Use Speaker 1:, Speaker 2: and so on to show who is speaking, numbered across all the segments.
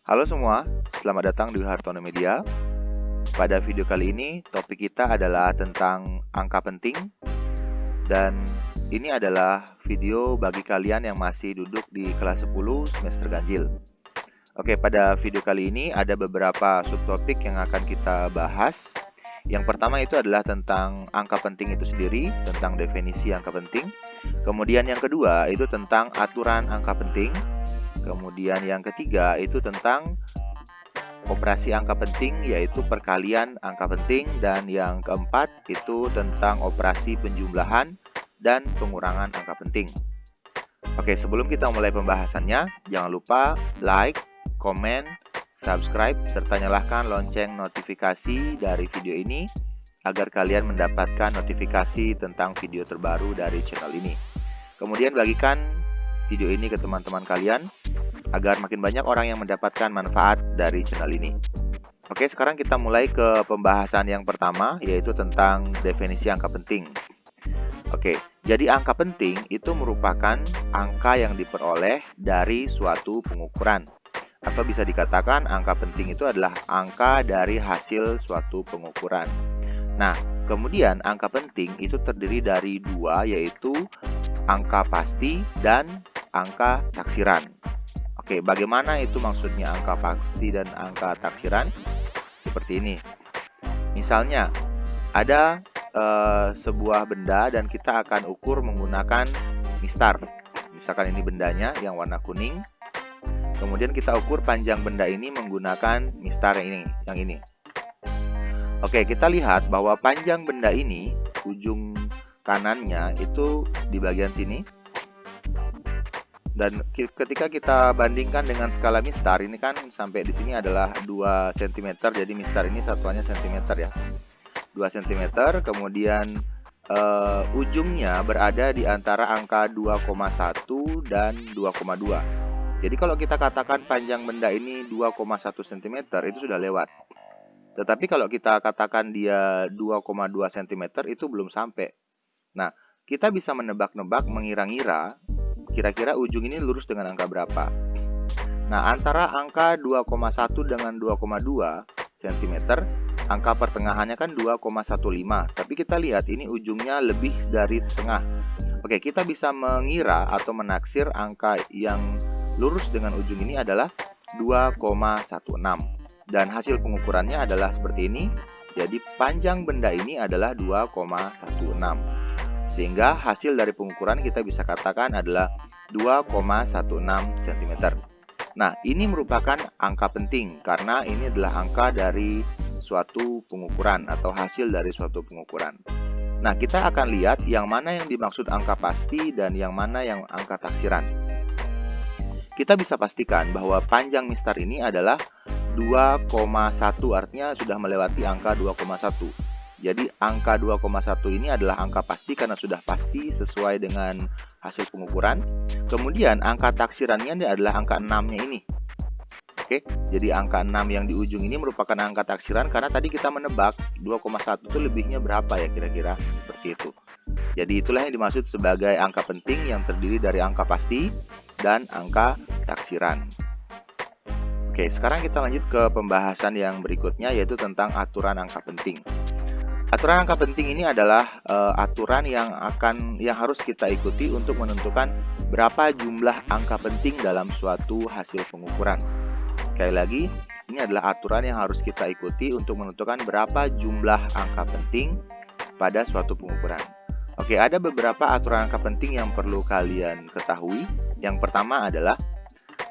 Speaker 1: Halo semua, selamat datang di Hartono Media. Pada video kali ini, topik kita adalah tentang angka penting. Dan ini adalah video bagi kalian yang masih duduk di kelas 10 semester ganjil. Oke, pada video kali ini ada beberapa subtopik yang akan kita bahas. Yang pertama itu adalah tentang angka penting itu sendiri, tentang definisi angka penting. Kemudian yang kedua itu tentang aturan angka penting. Kemudian yang ketiga itu tentang operasi angka penting, yaitu perkalian angka penting. Dan yang keempat itu tentang operasi penjumlahan dan pengurangan angka penting. Oke, sebelum kita mulai pembahasannya, jangan lupa like, komen, subscribe, serta nyalakan lonceng notifikasi dari video ini agar kalian mendapatkan notifikasi tentang video terbaru dari channel ini. Kemudian bagikan video ini ke teman-teman kalian agar makin banyak orang yang mendapatkan manfaat dari channel ini. Oke, sekarang kita mulai ke pembahasan yang pertama, yaitu tentang definisi angka penting. Oke, jadi angka penting itu merupakan angka yang diperoleh dari suatu pengukuran. Atau bisa dikatakan angka penting itu adalah angka dari hasil suatu pengukuran. Nah, kemudian angka penting itu terdiri dari dua, yaitu angka pasti dan angka taksiran. Oke, bagaimana itu maksudnya angka pasti dan angka taksiran? Seperti ini. Misalnya, ada sebuah benda dan kita akan ukur menggunakan mistar. Misalkan ini bendanya yang warna kuning. Kemudian kita ukur panjang benda ini menggunakan mistar yang ini. Oke, kita lihat bahwa panjang benda ini, ujung kanannya itu di bagian sini. Dan ketika kita bandingkan dengan skala mistar, ini kan sampai di sini adalah 2 cm. Jadi mistar ini satuannya cm ya. 2 cm, kemudian ujungnya berada di antara angka 2,1 dan 2,2. Jadi kalau kita katakan panjang benda ini 2,1 cm, itu sudah lewat. Tetapi kalau kita katakan dia 2,2 cm, itu belum sampai. Nah, kita bisa menebak-nebak, mengira-ngira, kira-kira ujung ini lurus dengan angka berapa. Nah, antara angka 2,1 dengan 2,2 cm, angka pertengahannya kan 2,15. Tapi kita lihat ini ujungnya lebih dari setengah. Oke, kita bisa mengira atau menaksir angka yang lurus dengan ujung ini adalah 2,16. Dan hasil pengukurannya adalah seperti ini. Jadi panjang benda ini adalah 2,16. Sehingga hasil dari pengukuran kita bisa katakan adalah 2,16 cm. Nah, ini merupakan angka penting karena ini adalah angka dari suatu pengukuran atau hasil dari suatu pengukuran. Nah, kita akan lihat yang mana yang dimaksud angka pasti dan yang mana yang angka taksiran. Kita bisa pastikan bahwa panjang mistar ini adalah 2,1, artinya sudah melewati angka 2,1. Jadi angka 2,1 ini adalah angka pasti karena sudah pasti sesuai dengan hasil pengukuran. Kemudian angka taksirannya adalah angka 6-nya ini. Oke, jadi angka 6 yang di ujung ini merupakan angka taksiran karena tadi kita menebak 2,1 itu lebihnya berapa ya kira-kira, seperti itu. Jadi itulah yang dimaksud sebagai angka penting yang terdiri dari angka pasti dan angka taksiran. Oke, sekarang kita lanjut ke pembahasan yang berikutnya, yaitu tentang aturan angka penting. Aturan angka penting ini adalah aturan yang harus kita ikuti untuk menentukan berapa jumlah angka penting dalam suatu hasil pengukuran. Sekali lagi, ini adalah aturan yang harus kita ikuti untuk menentukan berapa jumlah angka penting pada suatu pengukuran. Oke, ada beberapa aturan angka penting yang perlu kalian ketahui. Yang pertama adalah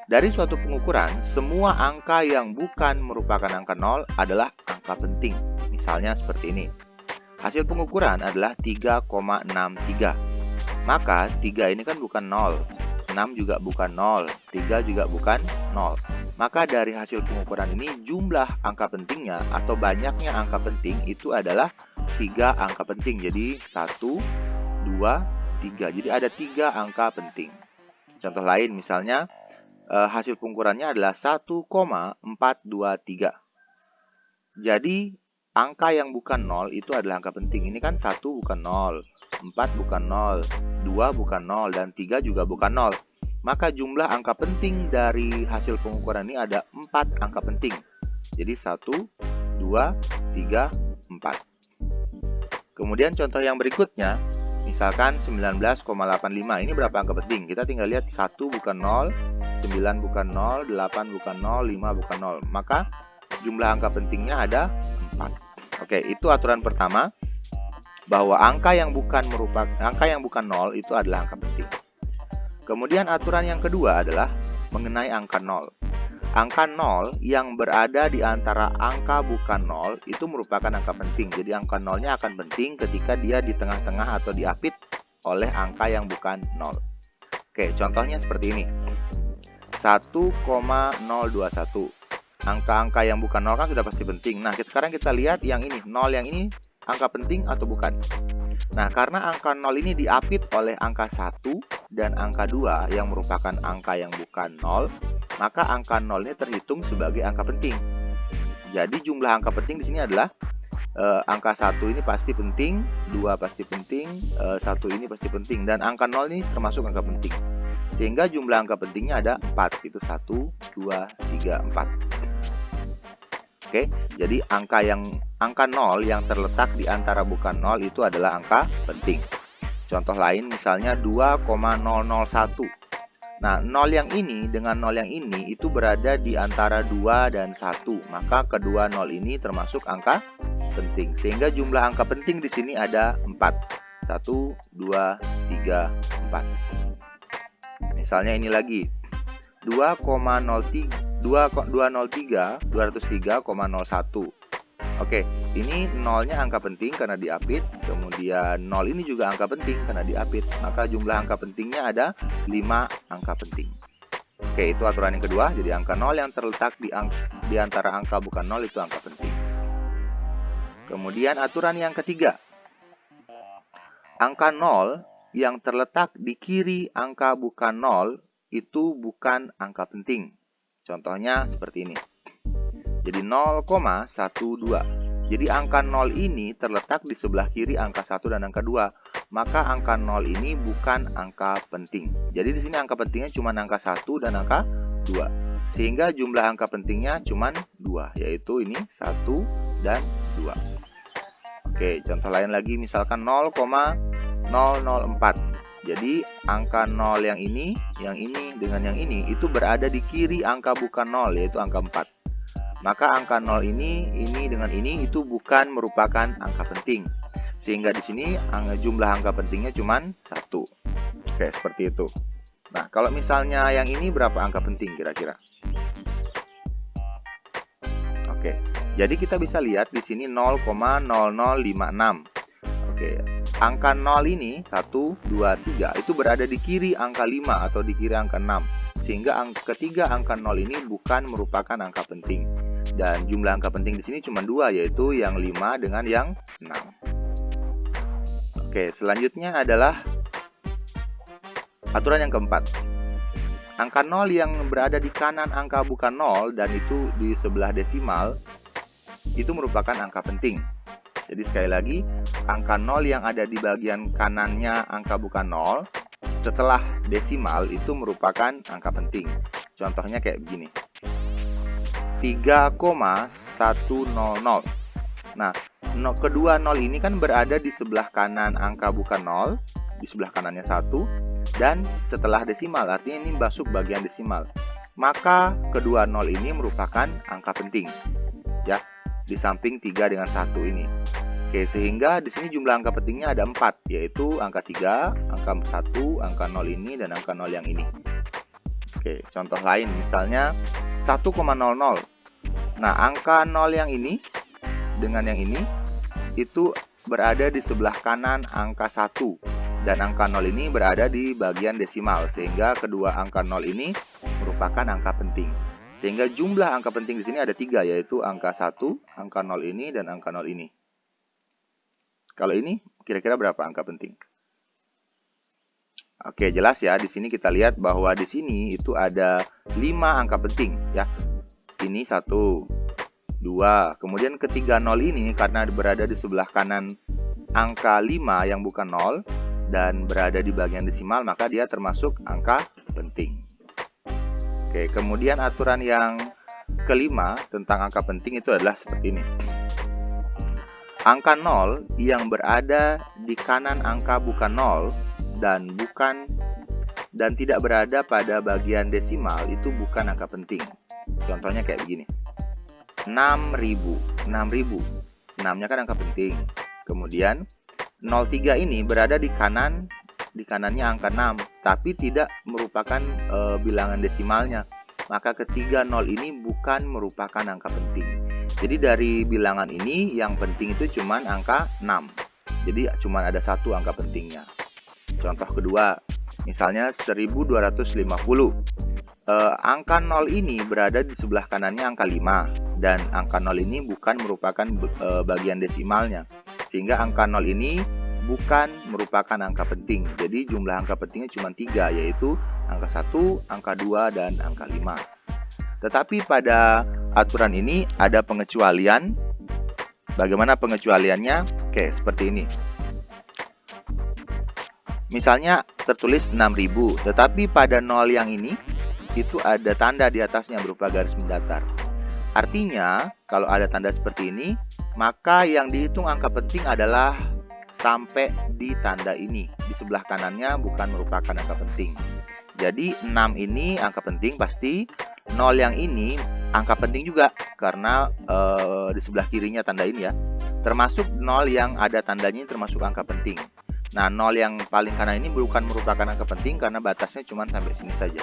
Speaker 1: dari suatu pengukuran, semua angka yang bukan merupakan angka 0 adalah angka penting. Misalnya seperti ini. Hasil pengukuran adalah 3,63. Maka 3 ini kan bukan 0, 6 juga bukan 0, 3 juga bukan 0. Maka dari hasil pengukuran ini jumlah angka pentingnya atau banyaknya angka penting itu adalah 3 angka penting. Jadi 1, 2, 3. Jadi ada 3 angka penting. Contoh lain misalnya hasil pengukurannya adalah 1,423. Jadi angka yang bukan 0 itu adalah angka penting. Ini kan 1 bukan 0, 4 bukan 0, 2 bukan 0, dan 3 juga bukan 0. maka jumlah angka penting dari hasil pengukuran ini ada 4 angka penting. Jadi 1, 2, 3, 4. Kemudian contoh yang berikutnya, misalkan 19,85. Ini berapa angka penting? Kita tinggal lihat 1 bukan 0, 9 bukan 0, 8 bukan 0, 5 bukan 0. Maka jumlah angka pentingnya ada 4. Oke, itu aturan pertama, bahwa angka yang bukan 0 itu adalah angka penting. Kemudian aturan yang kedua adalah mengenai angka 0. Angka 0 yang berada di antara angka bukan 0 itu merupakan angka penting. Jadi angka 0-nya akan penting ketika dia di tengah-tengah atau diapit oleh angka yang bukan 0. Oke, contohnya seperti ini. 1,021. Angka-angka yang bukan 0 kan sudah pasti penting. Nah, sekarang kita lihat yang ini. 0 yang ini angka penting atau bukan? Nah, karena angka 0 ini diapit oleh angka 1 dan angka 2 yang merupakan angka yang bukan 0, maka angka 0 ini terhitung sebagai angka penting. Jadi jumlah angka penting di sini adalah angka 1 ini pasti penting, 2 pasti penting, 1 ini pasti penting, dan angka 0 ini termasuk angka penting. Sehingga jumlah angka pentingnya ada 4, itu 1, 2, 3, 4. Oke, jadi angka 0 yang terletak di antara bukan 0 itu adalah angka penting. Contoh lain misalnya 2,001. Nah, 0 yang ini dengan 0 yang ini itu berada di antara 2 dan 1. Maka kedua 0 ini termasuk angka penting. Sehingga jumlah angka penting di sini ada 4. 1, 2, 3, 4. Misalnya ini lagi. 203,01. Oke, ini 0-nya angka penting karena diapit. Kemudian 0 ini juga angka penting karena diapit. Maka jumlah angka pentingnya ada 5 angka penting. Oke, itu aturan yang kedua. Jadi angka 0 yang terletak di antara angka bukan 0 itu angka penting. Kemudian aturan yang ketiga. Angka 0 yang terletak di kiri angka bukan 0 itu bukan angka penting. Contohnya seperti ini. Jadi 0,12. Jadi angka 0 ini terletak di sebelah kiri angka 1 dan angka 2. Maka angka 0 ini bukan angka penting. Jadi di sini angka pentingnya cuma angka 1 dan angka 2. Sehingga jumlah angka pentingnya cuma 2, yaitu ini 1 dan 2. Oke, contoh lain lagi misalkan 0,004. Jadi angka 0 yang ini dengan yang ini itu berada di kiri angka bukan 0, yaitu angka 4. Maka angka 0 ini dengan ini itu bukan merupakan angka penting. Sehingga di sini jumlah angka pentingnya cuma 1. Oke, seperti itu. Nah, kalau misalnya yang ini berapa angka penting kira-kira? Oke. Jadi kita bisa lihat di sini 0,0056. Oke. Angka 0 ini 1, 2, 3 itu berada di kiri angka 5 atau di kiri angka 6. Sehingga ketiga angka 0 ini bukan merupakan angka penting. Dan jumlah angka penting di sini cuma 2, yaitu yang 5 dengan yang 6. Oke, selanjutnya adalah aturan yang keempat. Angka 0 yang berada di kanan angka bukan 0 dan itu di sebelah desimal itu merupakan angka penting. Jadi sekali lagi, angka 0 yang ada di bagian kanannya angka bukan 0 setelah desimal itu merupakan angka penting. Contohnya kayak begini. 3,100. Nah, kedua 0 ini kan berada di sebelah kanan angka bukan 0, di sebelah kanannya 1, dan setelah desimal, artinya ini masuk bagian desimal. Maka kedua 0 ini merupakan angka penting. Ya, di samping 3 dengan 1 ini. Oke, sehingga di sini jumlah angka pentingnya ada 4, yaitu angka 3, angka 1, angka 0 ini, dan angka 0 yang ini. Oke, contoh lain misalnya 1,00. Nah, angka 0 yang ini dengan yang ini itu berada di sebelah kanan angka 1 dan angka 0 ini berada di bagian desimal, sehingga kedua angka 0 ini merupakan angka penting. Sehingga jumlah angka penting di sini ada 3, yaitu angka 1, angka 0 ini, dan angka 0 ini. Kalau ini kira-kira berapa angka penting? Oke, jelas ya. Di sini kita lihat bahwa di sini itu ada 5 angka penting ya. Ini 1, 2. Kemudian ketiga 0 ini karena berada di sebelah kanan angka 5 yang bukan 0 dan berada di bagian desimal, maka dia termasuk angka penting. Oke, kemudian aturan yang kelima tentang angka penting itu adalah seperti ini. Angka 0 yang berada di kanan angka bukan 0 dan tidak berada pada bagian desimal itu bukan angka penting. Contohnya kayak begini. 6.000. 6-nya kan angka penting. Kemudian 03 ini berada di kanannya angka 6, tapi tidak merupakan bilangan desimalnya. Maka ketiga 0 ini bukan merupakan angka penting. Jadi dari bilangan ini yang penting itu cuma angka 6. Jadi cuma ada satu angka pentingnya. Contoh kedua, misalnya 1250. Angka 0 ini berada di sebelah kanannya angka 5, dan angka 0 ini bukan merupakan bagian desimalnya, sehingga angka 0 ini bukan merupakan angka penting. Jadi jumlah angka pentingnya cuma 3, yaitu angka 1, angka 2, dan angka 5. Tetapi pada aturan ini ada pengecualian. Bagaimana pengecualiannya? Oke, seperti ini. Misalnya tertulis 6.000, tetapi pada 0 yang ini itu ada tanda di atasnya berupa garis mendatar. Artinya, kalau ada tanda seperti ini, maka yang dihitung angka penting adalah sampai di tanda ini. Di sebelah kanannya bukan merupakan angka penting. Jadi 6 ini angka penting pasti, 0 yang ini angka penting juga karena di sebelah kirinya tanda ini ya. Termasuk 0 yang ada tandanya ini termasuk angka penting. Nah, 0 yang paling kanan ini bukan merupakan angka penting karena batasnya cuma sampai sini saja.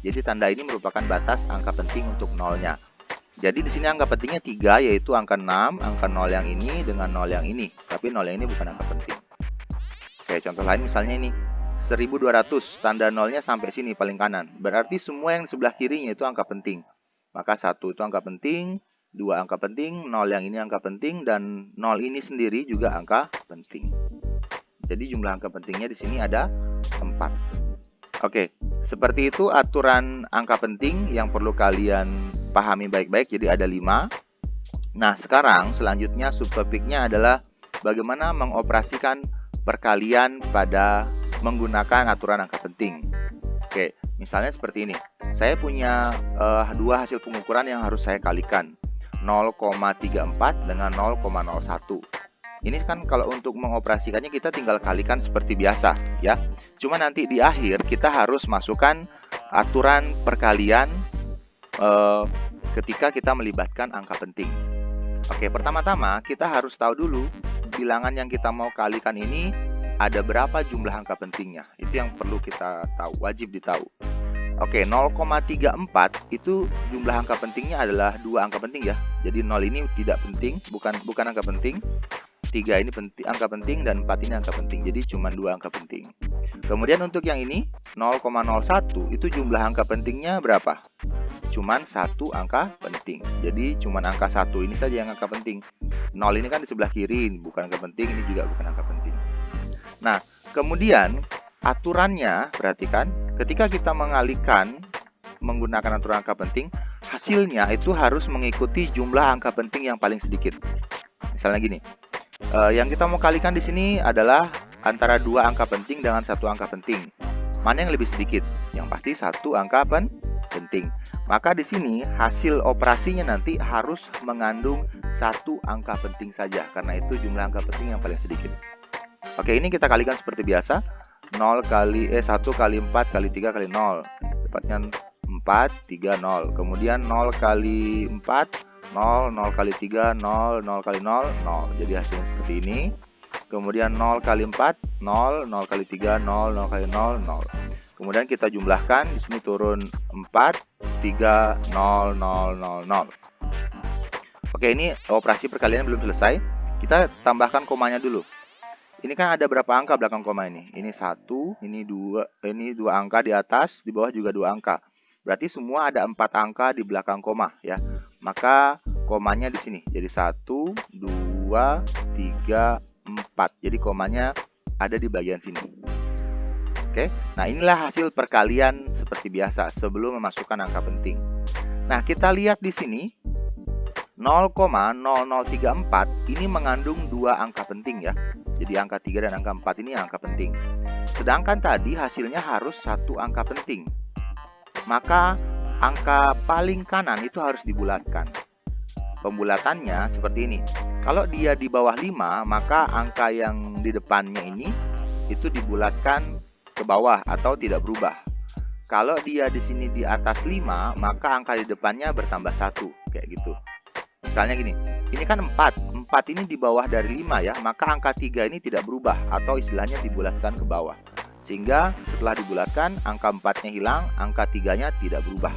Speaker 1: Jadi tanda ini merupakan batas angka penting untuk 0-nya. Jadi di sini angka pentingnya 3, yaitu angka 6, angka 0 yang ini dengan 0 yang ini. Tapi 0 yang ini bukan angka penting. Oke, contoh lain misalnya ini. 1200, tanda 0-nya sampai sini paling kanan. Berarti semua yang di sebelah kirinya itu angka penting. Maka 1 itu angka penting, 2 angka penting, 0 yang ini angka penting, dan 0 ini sendiri juga angka penting. Jadi jumlah angka pentingnya di sini ada 4. Oke, seperti itu aturan angka penting yang perlu kalian pahami baik-baik. Jadi ada 5. Nah, sekarang selanjutnya subtopiknya adalah bagaimana mengoperasikan perkalian pada menggunakan aturan angka penting. Oke, misalnya seperti ini. Saya punya dua hasil pengukuran yang harus saya kalikan. 0,34 dengan 0,01. Ini kan kalau untuk mengoperasikannya kita tinggal kalikan seperti biasa ya. Cuma nanti di akhir kita harus masukkan aturan perkalian ketika kita melibatkan angka penting. Oke, pertama-tama kita harus tahu dulu bilangan yang kita mau kalikan ini ada berapa jumlah angka pentingnya. Itu yang perlu kita tahu, wajib ditahu. Oke, 0,34 itu jumlah angka pentingnya adalah 2 angka penting ya. Jadi 0 ini tidak penting, bukan angka penting. 3 ini angka penting dan 4 ini angka penting. Jadi cuma 2 angka penting. Kemudian untuk yang ini 0,01 itu jumlah angka pentingnya berapa? Cuman 1 angka penting. Jadi cuman angka 1 ini saja yang angka penting. 0 ini kan di sebelah kiri, bukan angka penting, ini juga bukan angka penting. Nah, kemudian aturannya, perhatikan, ketika kita mengalihkan menggunakan aturan angka penting, hasilnya itu harus mengikuti jumlah angka penting yang paling sedikit. Misalnya gini. Yang kita mau kalikan di sini adalah antara 2 angka penting dengan 1 angka penting. Mana yang lebih sedikit? Yang pasti 1 angka penting. Maka di sini hasil operasinya nanti harus mengandung 1 angka penting saja, karena itu jumlah angka penting yang paling sedikit. Oke, ini kita kalikan seperti biasa. 1 kali 4 kali 3 kali 0. Tepatnya 4, 3, 0. Kemudian 0 kali 4 0, 0 kali 3, 0, 0 kali 0, 0. Jadi hasilnya seperti ini. Kemudian 0 kali 4, 0, 0 kali 3, 0, 0 kali 0, 0. Kemudian kita jumlahkan, di sini turun 4, 3, 0, 0, 0, 0. Oke, ini operasi perkalian belum selesai. Kita tambahkan komanya dulu. Ini kan ada berapa angka belakang koma ini? Ini 1, ini 2 angka di atas, di bawah juga 2 angka. Berarti semua ada 4 angka di belakang koma ya. Maka komanya di sini. Jadi 1, 2, 3, 4. Jadi komanya ada di bagian sini. Oke. Nah, inilah hasil perkalian seperti biasa sebelum memasukkan angka penting. Nah, kita lihat di sini 0,0034 ini mengandung 2 angka penting ya. Jadi angka 3 dan angka 4 ini angka penting. Sedangkan tadi hasilnya harus 1 angka penting. maka angka paling kanan itu harus dibulatkan. Pembulatannya seperti ini. Kalau dia di bawah 5, maka angka yang di depannya ini itu dibulatkan ke bawah atau tidak berubah. Kalau dia di sini di atas 5, maka angka di depannya bertambah 1, kayak gitu. Misalnya gini, ini kan 4 ini di bawah dari 5 ya, maka angka 3 ini tidak berubah atau istilahnya dibulatkan ke bawah. Sehingga setelah dibulatkan, angka 4-nya hilang, angka 3-nya tidak berubah.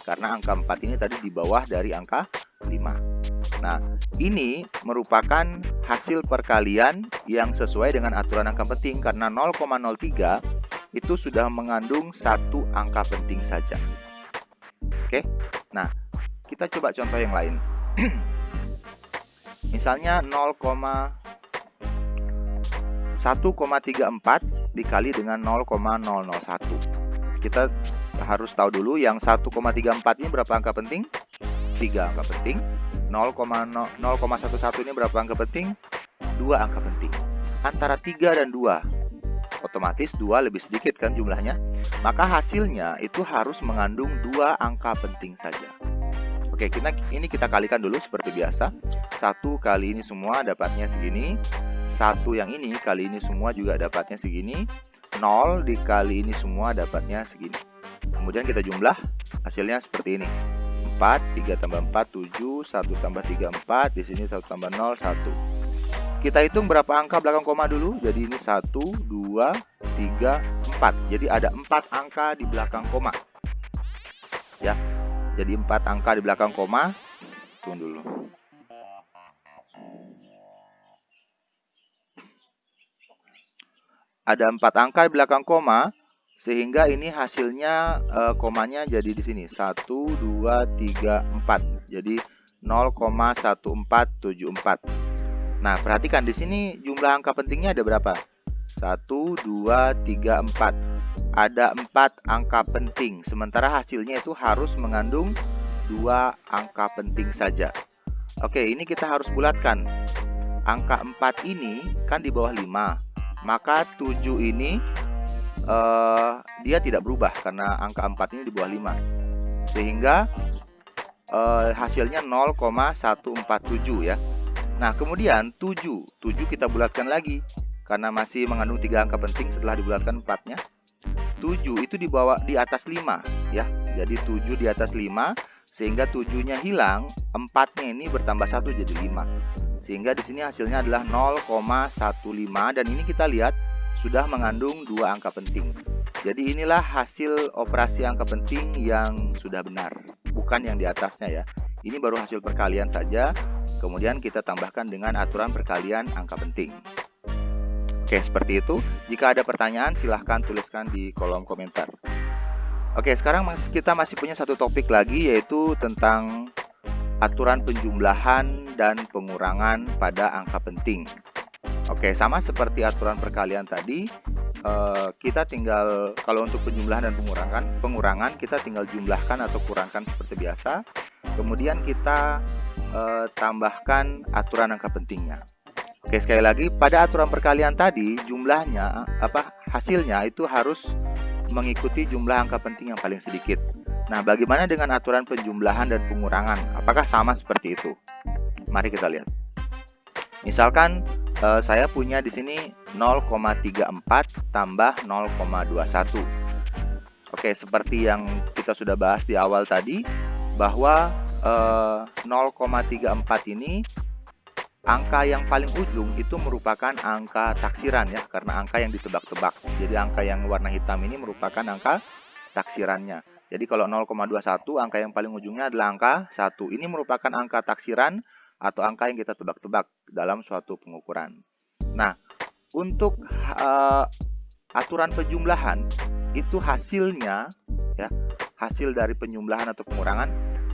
Speaker 1: Karena angka 4 ini tadi di bawah dari angka 5. Nah, ini merupakan hasil perkalian yang sesuai dengan aturan angka penting karena 0,03 itu sudah mengandung satu angka penting saja. Oke, nah kita coba contoh yang lain. Misalnya 1,34 dikali dengan 0,001. Kita harus tahu dulu yang 1,34 ini berapa angka penting? 3 angka penting. 0,11 ini berapa angka penting? 2 angka penting. Antara 3 dan 2, otomatis 2 lebih sedikit kan jumlahnya. Maka hasilnya itu harus mengandung 2 angka penting saja. Oke, ini kita kalikan dulu seperti biasa. 1 kali ini semua dapatnya segini. 1 yang ini kali ini semua juga dapatnya segini. 0 dikali ini semua dapatnya segini. Kemudian kita jumlah, hasilnya seperti ini. 4, 3 tambah 4, 7, 1 tambah 3, 4. Di sini 1 tambah 0, 1. Kita hitung berapa angka belakang koma dulu. Jadi ini 1, 2, 3, 4. Jadi ada 4 angka di belakang koma. Ya. Jadi 4 angka di belakang koma. Tunggu dulu. Ada 4 angka di belakang koma, sehingga ini hasilnya komanya jadi di sini 1, 2, 3, 4. Jadi 0,1474. Nah, perhatikan di sini jumlah angka pentingnya ada berapa? 1, 2, 3, 4. Ada 4 angka penting, sementara hasilnya itu harus mengandung 2 angka penting saja. Oke, ini kita harus bulatkan. Angka 4 ini kan di bawah 5, maka 7 ini dia tidak berubah karena angka 4 ini di bawah 5. Sehingga hasilnya 0,147 ya. Nah, kemudian 7 kita bulatkan lagi karena masih mengandung 3 angka penting setelah dibulatkan 4-nya. 7 itu di atas 5 ya. Jadi 7 di atas 5 sehingga 7-nya hilang, 4-nya ini bertambah 1 jadi 5. Sehingga di sini hasilnya adalah 0,15 dan ini kita lihat sudah mengandung 2 angka penting. Jadi inilah hasil operasi angka penting yang sudah benar, bukan yang di atasnya ya. Ini baru hasil perkalian saja, kemudian kita tambahkan dengan aturan perkalian angka penting. Oke, seperti itu. Jika ada pertanyaan, silahkan tuliskan di kolom komentar. Oke, sekarang kita masih punya satu topik lagi, yaitu tentang aturan penjumlahan dan pengurangan pada angka penting. Oke, sama seperti aturan perkalian tadi, kita tinggal, kalau untuk penjumlahan dan pengurangan kita tinggal jumlahkan atau kurangkan seperti biasa. Kemudian kita tambahkan aturan angka pentingnya. Oke, sekali lagi, pada aturan perkalian tadi jumlahnya hasilnya itu harus mengikuti jumlah angka penting yang paling sedikit. Nah, bagaimana dengan aturan penjumlahan dan pengurangan? Apakah sama seperti itu? Mari kita lihat. Misalkan saya punya di sini 0,34 tambah 0,21. Oke, seperti yang kita sudah bahas di awal tadi, bahwa 0,34 ini angka yang paling ujung itu merupakan angka taksiran ya, karena angka yang ditebak-tebak. Jadi angka yang warna hitam ini merupakan angka taksirannya. Jadi kalau 0,21 angka yang paling ujungnya adalah angka 1. Ini merupakan angka taksiran atau angka yang kita tebak-tebak dalam suatu pengukuran. Nah, untuk aturan penjumlahan itu hasilnya ya, hasil dari penjumlahan atau pengurangan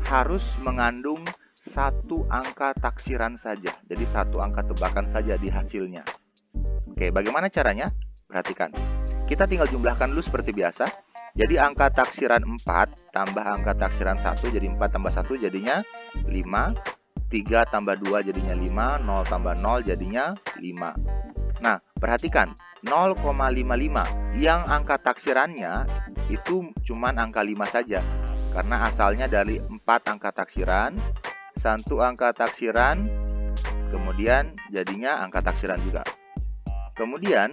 Speaker 1: harus mengandung satu angka taksiran saja. Jadi satu angka tebakan saja di hasilnya. Oke, bagaimana caranya? Perhatikan. Kita tinggal jumlahkan dulu seperti biasa. Jadi angka taksiran 4 tambah angka taksiran 1, jadi 4 tambah 1 jadinya 5. 3 tambah 2 jadinya 5. 0 tambah 0 jadinya 5. Nah, perhatikan. 0,55 yang angka taksirannya itu cuman angka 5 saja. Karena asalnya dari 4 angka taksiran, 1 angka taksiran, kemudian jadinya angka taksiran juga. Kemudian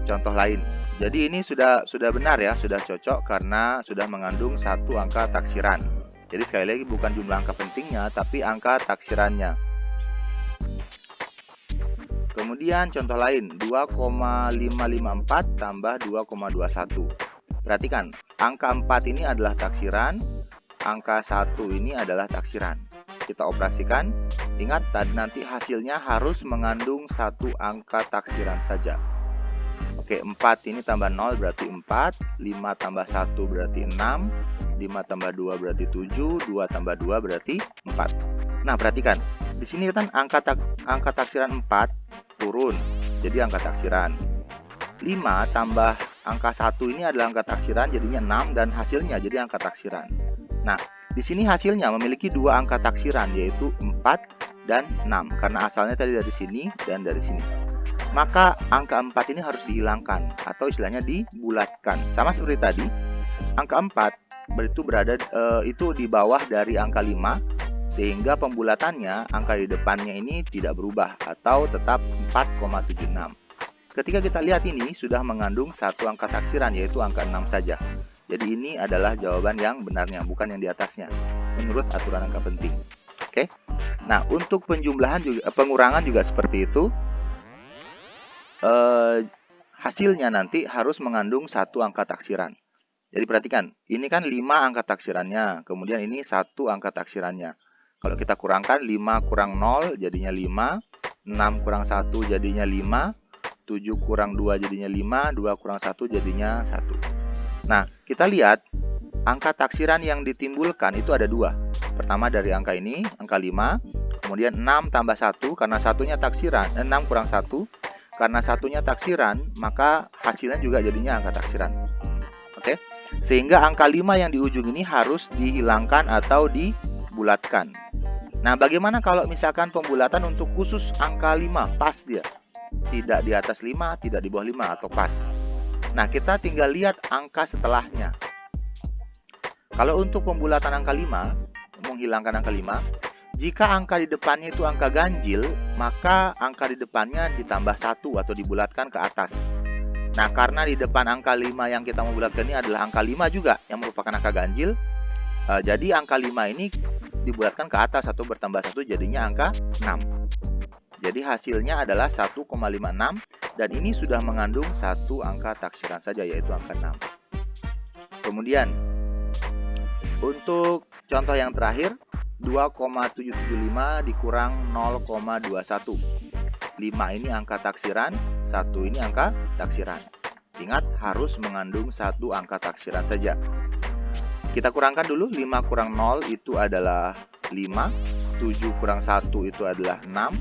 Speaker 1: contoh lain. Jadi ini sudah benar ya, sudah cocok karena sudah mengandung 1 angka taksiran. Jadi sekali lagi bukan jumlah angka pentingnya, tapi angka taksirannya. Kemudian contoh lain, 2,554 tambah 2,21. Perhatikan, angka 4 ini adalah taksiran, angka 1 ini adalah taksiran. Kita operasikan, ingat nanti hasilnya harus mengandung 1 angka taksiran saja. Oke, 4 ini tambah 0 berarti 4, 5 tambah 1 berarti 6, 5 tambah 2 berarti 7, 2 tambah 2 berarti 4. Nah, perhatikan, di sini kan angka taksiran 4 turun, jadi angka taksiran. 5 tambah angka 1 ini adalah angka taksiran, jadinya 6, dan hasilnya jadi angka taksiran. Nah, di sini hasilnya memiliki 2 angka taksiran, yaitu 4 dan 6, karena asalnya tadi dari sini dan dari sini. Maka angka 4 ini harus dihilangkan, atau istilahnya dibulatkan. Sama seperti tadi, angka 4 itu berada itu di bawah dari angka 5, sehingga pembulatannya angka di depannya ini tidak berubah, atau tetap 4,76. Ketika kita lihat ini sudah mengandung 1 angka taksiran, yaitu angka 6 saja. Jadi ini adalah jawaban yang benarnya, bukan yang di atasnya, menurut aturan angka penting. Oke. Nah, untuk penjumlahan juga, pengurangan juga seperti itu. Hasilnya nanti harus mengandung 1 angka taksiran. Jadi perhatikan, ini kan 5 angka taksirannya, kemudian ini 1 angka taksirannya. Kalau kita kurangkan, 5 kurang 0 jadinya 5, 6 kurang 1 jadinya 5, 7 kurang 2 jadinya 5, 2 kurang 1 jadinya 1. Nah, kita lihat angka taksiran yang ditimbulkan itu ada 2. Pertama dari angka ini, angka 5, kemudian 6 tambah 1, karena satunya taksiran, 6 kurang 1, karena satunya taksiran, maka hasilnya juga jadinya angka taksiran. Oke, sehingga angka 5 yang di ujung ini harus dihilangkan atau dibulatkan. Nah, bagaimana kalau misalkan pembulatan untuk khusus angka 5, pas dia? Tidak di atas 5, tidak di bawah 5, atau pas. Nah, kita tinggal lihat angka setelahnya. Kalau untuk pembulatan angka 5, menghilangkan angka 5, jika angka di depannya itu angka ganjil, maka angka di depannya ditambah 1 atau dibulatkan ke atas. Nah, karena di depan angka 5 yang kita mau bulatkan ini adalah angka 5 juga, yang merupakan angka ganjil, jadi angka 5 ini dibulatkan ke atas atau bertambah 1, jadinya angka 6. Jadi hasilnya adalah 1,56, dan ini sudah mengandung 1 angka taksiran saja, yaitu angka 6. Kemudian, untuk contoh yang terakhir, 2,775 dikurang 0,21. 5 ini angka taksiran, 1 ini angka taksiran. Ingat, harus mengandung 1 angka taksiran saja. Kita kurangkan dulu, 5 kurang 0 itu adalah 5, 7 kurang 1 itu adalah 6,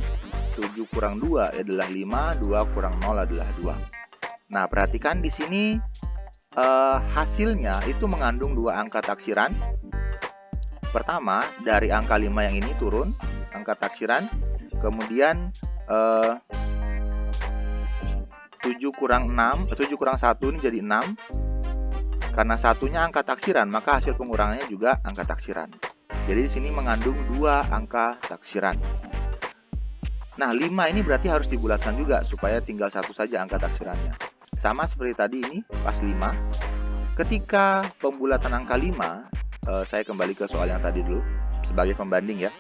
Speaker 1: 7 kurang 2 adalah 5, 2 kurang 0 adalah 2. Nah, perhatikan di sini hasilnya itu mengandung 2 angka taksiran. Pertama, dari angka 5 yang ini turun angka taksiran, kemudian 7 kurang 1 ini jadi 6. Karena satunya angka taksiran, maka hasil pengurangannya juga angka taksiran. Jadi di sini mengandung 2 angka taksiran. Nah, 5 ini berarti harus dibulatkan juga supaya tinggal 1 saja angka taksirannya. Sama seperti tadi, ini pas 5. Ketika pembulatan angka 5, saya kembali ke soal yang tadi dulu sebagai pembanding ya.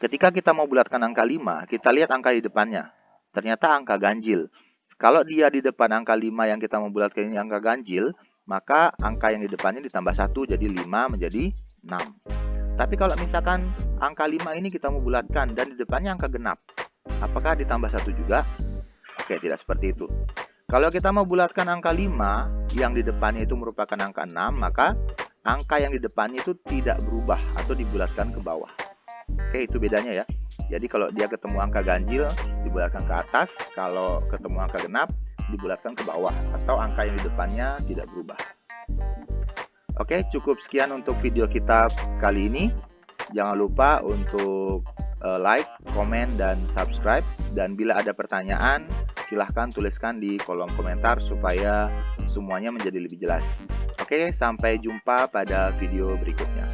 Speaker 1: Ketika kita mau bulatkan angka 5, kita lihat angka di depannya. Ternyata angka ganjil. Kalau dia di depan angka 5 yang kita mau bulatkan ini angka ganjil, maka angka yang di depannya ditambah 1, jadi 5 menjadi 6. Tapi kalau misalkan angka 5 ini kita mau bulatkan dan di depannya angka genap, apakah ditambah 1 juga? Oke, tidak seperti itu. Kalau kita mau bulatkan angka 5 yang di depannya itu merupakan angka 6, maka angka yang di depannya itu tidak berubah atau dibulatkan ke bawah. Oke, itu bedanya ya. Jadi kalau dia ketemu angka ganjil, dibulatkan ke atas. Kalau ketemu angka genap, dibulatkan ke bawah. Atau angka yang di depannya tidak berubah. Oke, cukup sekian untuk video kita kali ini. Jangan lupa untuk like, komen, dan subscribe. Dan bila ada pertanyaan, silahkan tuliskan di kolom komentar supaya semuanya menjadi lebih jelas. Oke, sampai jumpa pada video berikutnya.